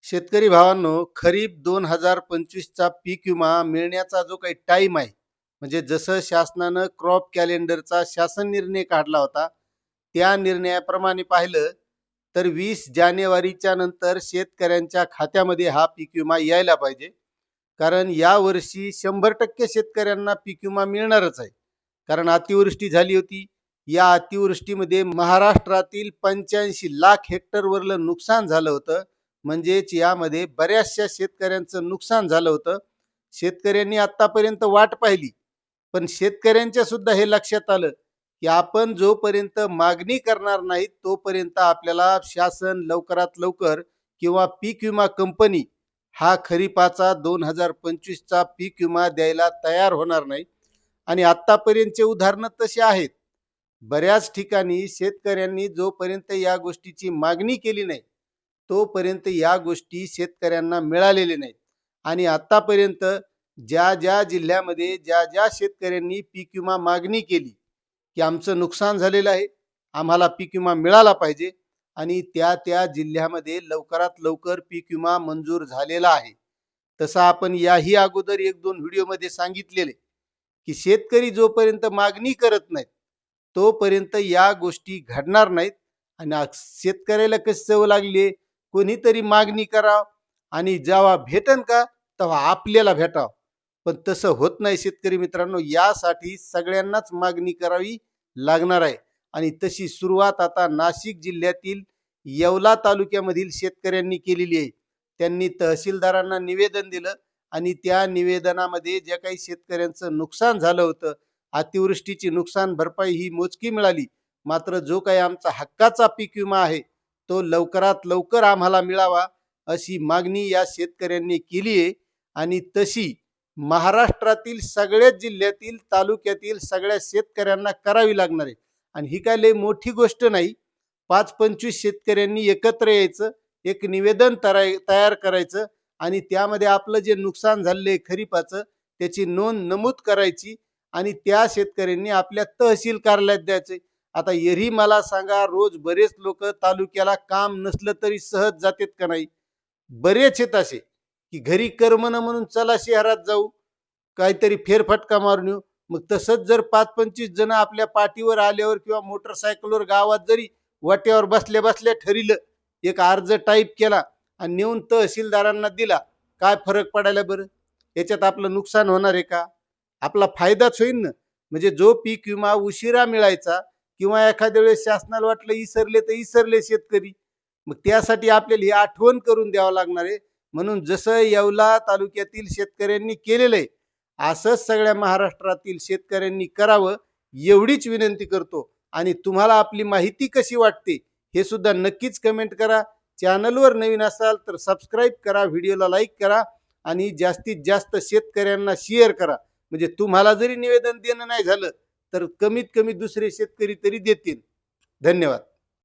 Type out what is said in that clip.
शेतकरी भावांनो, खरीप 2025चा पीक विमा मिळण्याचा जो काही टाइम आहे, म्हणजे जसं शासनानं क्रॉप कॅलेंडरचा शासन निर्णय काढला होता, त्या निर्णयाप्रमाणे पाहिलं तर 20 जानेवारीच्या नंतर शेतकऱ्यांच्या खात्यामध्ये हा पीक विमा यायला पाहिजे. कारण यावर्षी 100% शेतकऱ्यांना पीक विमा मिळणारच आहे. कारण अतिवृष्टी झाली होती. या अतिवृष्टीमध्ये महाराष्ट्रातील 85 लाख हेक्टरवरलं नुकसान झालं होतं. म्हणजेच यामध्ये बऱ्याचशा शेतकऱ्यांचं नुकसान झालं होतं. शेतकऱ्यांनी आतापर्यंत वाट पाहिली, पण शेतकऱ्यांच्या सुद्धा हे लक्षात आलं की आपण जोपर्यंत मागणी करणार नाही तोपर्यंत आपल्याला शासन लवकरात लवकर किंवा पीक विमा कंपनी हा खरीपाचा 2025चा पीक विमा द्यायला तयार होणार नाही. आणि आतापर्यंतचे उदाहरणं तसे आहेत. बऱ्याच ठिकाणी शेतकऱ्यांनी जोपर्यंत या गोष्टीची मागणी केली नाही तोपर्यंत या गोष्टी शेतकऱ्यांना मिळालेल्या नाहीत. आणि आतापर्यंत ज्या ज्या जिल्ह्यामध्ये ज्या ज्या शेतकऱ्यांनी पीक विमा मागणी केली की आमचं नुकसान झालेलं आहे, आम्हाला पीक विमा मिळाला पाहिजे, आणि त्या त्या जिल्ह्यामध्ये लवकरात लवकर पीक विमा मंजूर झालेला आहे. तसं आपण याही अगोदर एक दोन व्हिडिओमध्ये सांगितलेले की शेतकरी जोपर्यंत मागणी करत नाहीत तोपर्यंत या गोष्टी घडणार नाहीत. आणि शेतकऱ्याला कशी सवय लागली, कोणीतरी मागणी करावं आणि जेव्हा भेटन का तेव्हा आपल्याला भेटावं. पण तसं होत नाही शेतकरी मित्रांनो. यासाठी सगळ्यांनाच मागणी करावी लागणार आहे. आणि तशी सुरुवात आता नाशिक जिल्ह्यातील येवला तालुक्यामधील शेतकऱ्यांनी केलेली आहे. त्यांनी तहसीलदारांना निवेदन दिलं आणि त्या निवेदनामध्ये जे काही शेतकऱ्यांचं नुकसान झालं होतं, अतिवृष्टीची नुकसान भरपाई ही मोजकी मिळाली, मात्र जो काही आमचा हक्काचा पीक विमा आहे तो लवकरात लवकर आम्हाला मिळावा अशी मागणी या शेतकऱ्यांनी केली आहे. आणि तशी महाराष्ट्रातील सगळ्याच जिल्ह्यातील तालुक्यातील सगळ्या शेतकऱ्यांना करावी लागणार आहे. आणि ही काय लय मोठी गोष्ट नाही. 5-25 शेतकऱ्यांनी एकत्र यायचं, एक निवेदन तयार करायचं आणि त्यामध्ये आपलं जे नुकसान झाले खरीपाचं त्याची नोंद नमूद करायची आणि त्या शेतकऱ्यांनी आपल्या तहसील कार्यालयात द्यायचे. आता एरही मला सांगा, रोज बरेच लोक तालुक्याला काम नसलं तरी सहज जातात का नाही? बरेच आहेत असे की घरी करमना म्हणून चला शहरात जाऊ, काहीतरी फेरफटका मारून येऊ. मग तसंच जर 5-25 जण आपल्या पाठीवर आल्यावर किंवा मोटरसायकलवर गावात जरी वाट्यावर बसल्या बसल्या ठरिलं, एक अर्ज टाईप केला आणि नेऊन तहसीलदारांना दिला, काय फरक पडायला बरं? याच्यात आपलं नुकसान होणार आहे का? आपला फायदाच होईल ना. म्हणजे जो पीक विमा उशिरा मिळायचा किंवा एखाद्या वेळेस शासनाला वाटलं इसरले तर इसरले शेतकरी, मग त्यासाठी आपल्याला ही आठवण करून द्यावं लागणार आहे. म्हणून जसं येवला तालुक्यातील शेतकऱ्यांनी केलेलं आहे असंच सगळ्या महाराष्ट्रातील शेतकऱ्यांनी करावं एवढीच विनंती करतो. आणि तुम्हाला आपली माहिती कशी वाटते हे सुद्धा नक्कीच कमेंट करा. चॅनलवर नवीन असाल तर सबस्क्राईब करा, व्हिडिओला लाईक करा आणि जास्तीत जास्त शेतकऱ्यांना शेअर करा. म्हणजे तुम्हाला जरी निवेदन देणं नाही झालं तर कमीत कमी दुसरे शेतकरी तरी देतील. धन्यवाद.